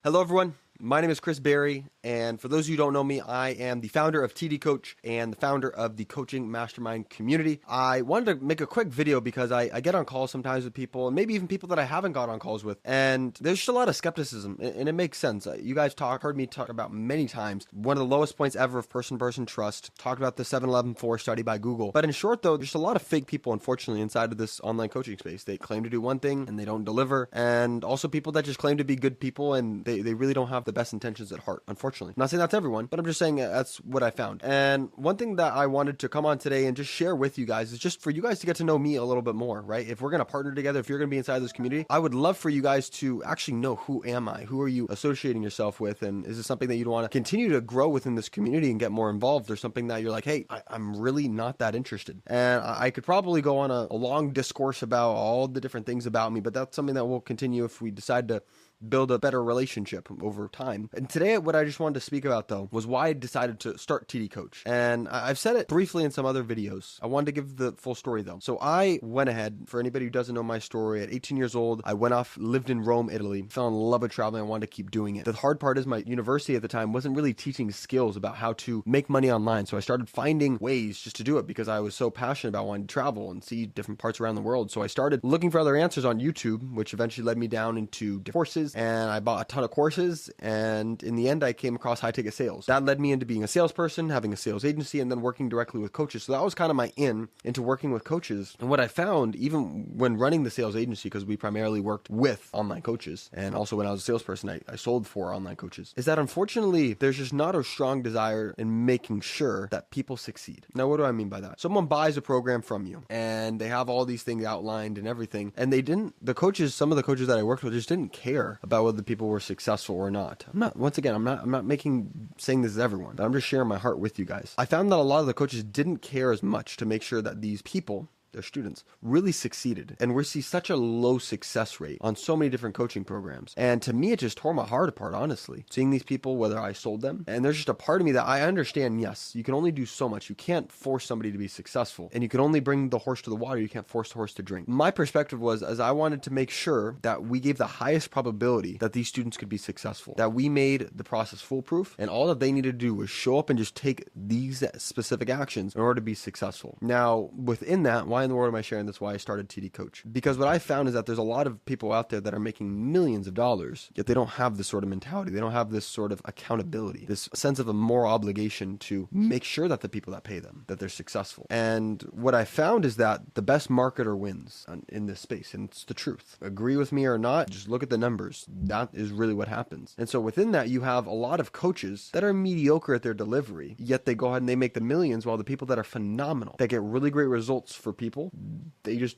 Hello, everyone. My name is Chris Berry, and for those of you who don't know me, I am the founder of TD Coach and the founder of the Coaching Mastermind community. I wanted to make a quick video because I get on calls sometimes with people, and maybe even people that I haven't got on calls with, and there's just a lot of skepticism, and it makes sense. You guys heard me talk about many times, one of the lowest points ever of person-to-person trust, talked about the 7-11-4 study by Google. But in short, though, there's a lot of fake people, unfortunately, inside of this online coaching space. They claim to do one thing, and they don't deliver, and also people that just claim to be good people, and they really don't have the best intentions at heart, unfortunately. I'm not saying that's everyone, but I'm just saying that's what I found. And one thing that I wanted to come on today and just share with you guys is just for you guys to get to know me a little bit more, right? If we're going to partner together, if you're going to be inside this community, I would love for you guys to actually know, who am I? Who are you associating yourself with? And is this something that you'd want to continue to grow within this community and get more involved, or something that you're like, hey, I'm really not that interested? And I could probably go on a long discourse about all the different things about me, but that's something that will continue if we decide to build a better relationship over time. And today, what I just wanted to speak about, though, was why I decided to start TD Coach. And I've said it briefly in some other videos. I wanted to give the full story, though. So I went ahead, for anybody who doesn't know my story, at 18 years old, I went off, lived in Rome, Italy, fell in love with traveling. I wanted to keep doing it. The hard part is my university at the time wasn't really teaching skills about how to make money online. So I started finding ways just to do it because I was so passionate about wanting to travel and see different parts around the world. So I started looking for other answers on YouTube, which eventually led me down into different courses. And I bought a ton of courses, and in the end I came across high ticket sales. That led me into being a salesperson, having a sales agency, and then working directly with coaches. So that was kind of my into working with coaches. And what I found, even when running the sales agency, because we primarily worked with online coaches, and also when I was a salesperson, I sold for online coaches, is that unfortunately there's just not a strong desire in making sure that people succeed. Now, what do I mean by that? Someone buys a program from you, and they have all these things outlined and everything, and some of the coaches that I worked with just didn't care about whether the people were successful or not. I'm not saying this is everyone, but I'm just sharing my heart with you guys. I found that a lot of the coaches didn't care as much to make sure that these people, their students, really succeeded. And we see such a low success rate on so many different coaching programs. And to me, it just tore my heart apart, honestly. Seeing these people, whether I sold them, and there's just a part of me that I understand, yes, you can only do so much. You can't force somebody to be successful. And you can only bring the horse to the water. You can't force the horse to drink. My perspective was, as I wanted to make sure that we gave the highest probability that these students could be successful, that we made the process foolproof, and all that they needed to do was show up and just take these specific actions in order to be successful. Now, within that, why in the world am I sharing this? Why I started TD Coach? Because what I found is that there's a lot of people out there that are making millions of dollars, yet they don't have this sort of mentality. They don't have this sort of accountability, this sense of a moral obligation to make sure that the people that pay them, that they're successful. And what I found is that the best marketer wins in this space, and it's the truth. Agree with me or not, just look at the numbers. That is really what happens. And so within that, you have a lot of coaches that are mediocre at their delivery, yet they go ahead and they make the millions, while the people that are phenomenal, that get really great results for people, they just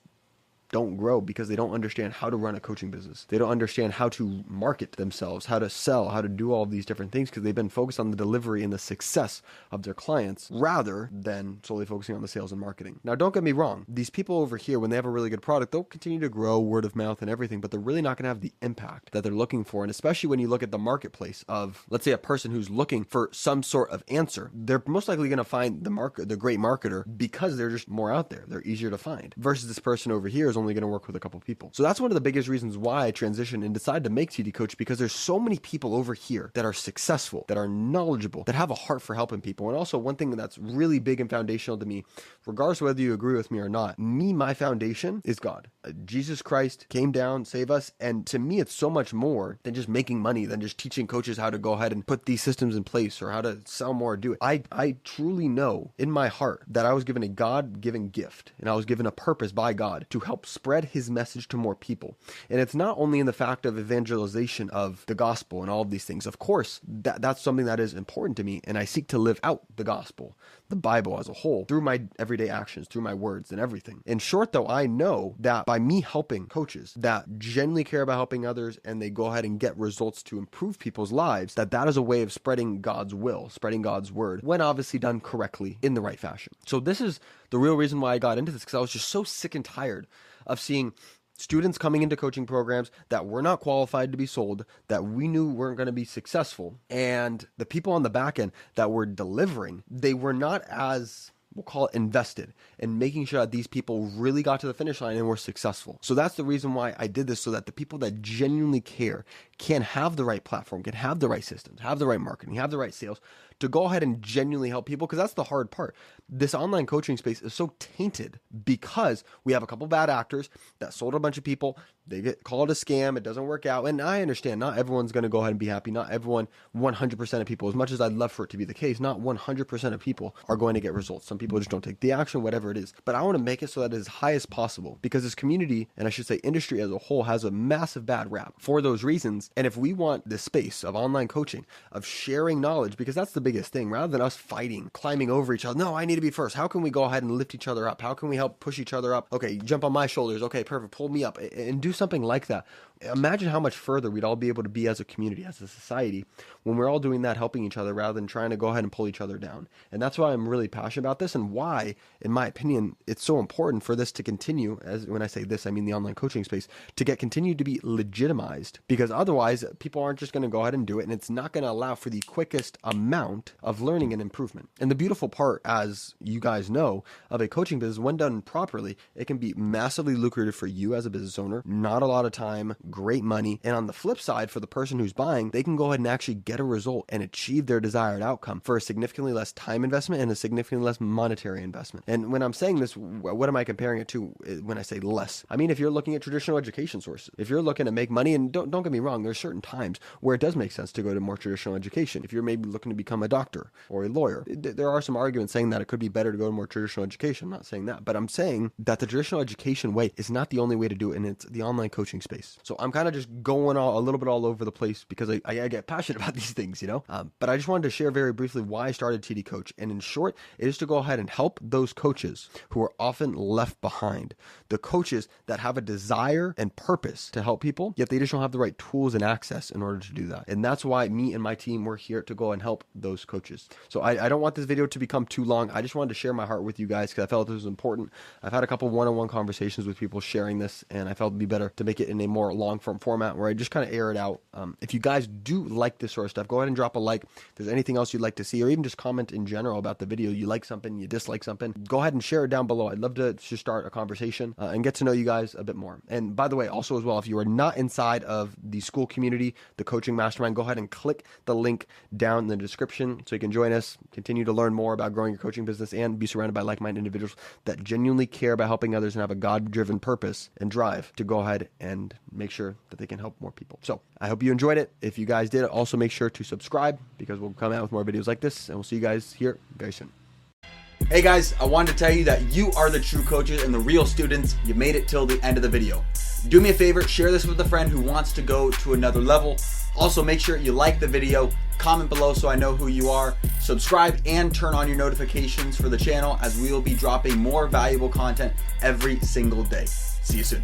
don't grow because they don't understand how to run a coaching business. They don't understand how to market themselves, how to sell, how to do all of these different things, because they've been focused on the delivery and the success of their clients rather than solely focusing on the sales and marketing. Now, don't get me wrong. These people over here, when they have a really good product, they'll continue to grow word of mouth and everything, but they're really not going to have the impact that they're looking for. And especially when you look at the marketplace of, let's say, a person who's looking for some sort of answer, they're most likely going to find the great marketer because they're just more out there. They're easier to find versus this person over here is only going to work with a couple people. So that's one of the biggest reasons why I transitioned and decided to make TD Coach, because there's so many people over here that are successful, that are knowledgeable, that have a heart for helping people. And also one thing that's really big and foundational to me, regardless of whether you agree with me or not, my foundation is God. Jesus Christ came down, save us. And to me, it's so much more than just making money, than just teaching coaches how to go ahead and put these systems in place or how to sell more or do it. I truly know in my heart that I was given a God-given gift, and I was given a purpose by God to help spread his message to more people. And it's not only in the fact of evangelization of the gospel and all of these things. Of course, that's something that is important to me, and I seek to live out the gospel, the Bible as a whole, through my everyday actions, through my words and everything. In short, though, I know that by me helping coaches that genuinely care about helping others, and they go ahead and get results to improve people's lives, that is a way of spreading God's will, spreading God's word, when obviously done correctly in the right fashion. So this is the real reason why I got into this, because I was just so sick and tired of seeing students coming into coaching programs that were not qualified to be sold, that we knew weren't going to be successful. And the people on the back end that were delivering, they were not as we'll call it invested in making sure that these people really got to the finish line and were successful. So that's the reason why I did this, so that the people that genuinely care can have the right platform, can have the right systems, have the right marketing, have the right sales to go ahead and genuinely help people. Because that's the hard part. This online coaching space is so tainted because we have a couple bad actors that sold a bunch of people. They get called a scam. It doesn't work out. And I understand not everyone's going to go ahead and be happy. Not everyone, 100% of people, as much as I'd love for it to be the case, not 100% of people are going to get results. Some people just don't take the action, whatever it is. But I want to make it so that it's as high as possible, because this community, and I should say industry as a whole, has a massive bad rap for those reasons. And if we want this space of online coaching, of sharing knowledge, because that's the biggest thing, rather than us fighting, climbing over each other. No, I need to be first. How can we go ahead and lift each other up? How can we help push each other up? Okay, jump on my shoulders. Okay, perfect. Pull me up and do something like that. Imagine how much further we'd all be able to be as a community, as a society, when we're all doing that, helping each other rather than trying to go ahead and pull each other down. And that's why I'm really passionate about this, and why, in my opinion, it's so important for this to continue. As when I say this, I mean the online coaching space, to get continued to be legitimized, because otherwise people aren't just going to go ahead and do it, and it's not going to allow for the quickest amount of learning and improvement. And the beautiful part, as you guys know, of a coaching business, when done properly, it can be massively lucrative for you as a business owner, not a lot of time, great money. And on the flip side, for the person who's buying, they can go ahead and actually get a result and achieve their desired outcome for a significantly less time investment and a significantly less monetary investment. And when I'm saying this, what am I comparing it to when I say less? I mean, if you're looking at traditional education sources, if you're looking to make money, and don't get me wrong, there's certain times where it does make sense to go to more traditional education. If you're maybe looking to become a doctor or a lawyer, there are some arguments saying that it could be better to go to more traditional education. I'm not saying that, but I'm saying that the traditional education way is not the only way to do it, and it's the online coaching space. So I'm kind of just going a little bit all over the place because I get passionate about these things, you know? But I just wanted to share very briefly why I started TD Coach. And in short, it is to go ahead and help those coaches who are often left behind. The coaches that have a desire and purpose to help people, yet they just don't have the right tools and access in order to do that. And that's why me and my team, we're here to go and help those coaches. So I don't want this video to become too long. I just wanted to share my heart with you guys because I felt this was important. I've had a couple one-on-one conversations with people sharing this, and I felt it'd be better to make it in a more long-form format where I just kind of air it out. If you guys do like this sort of stuff, go ahead and drop a like. If there's anything else you'd like to see, or even just comment in general about the video, you like something, you dislike something, go ahead and share it down below. I'd love to just start a conversation and get to know you guys a bit more. And by the way, also as well, if you are not inside of the school community, the coaching mastermind, go ahead and click the link down in the description so you can join us, continue to learn more about growing your coaching business, and be surrounded by like-minded individuals that genuinely care about helping others and have a God-driven purpose and drive to go ahead and make sure that they can help more people. So I hope you enjoyed it. If you guys did, also make sure to subscribe, because we'll come out with more videos like this, and we'll see you guys here very soon. Hey guys, I wanted to tell you that you are the true coaches and the real students. You made it till the end of the video. Do me a favor, share this with a friend who wants to go to another level. Also, make sure you like the video, comment below so I know who you are, subscribe, and turn on your notifications for the channel, as we will be dropping more valuable content every single day. See you soon.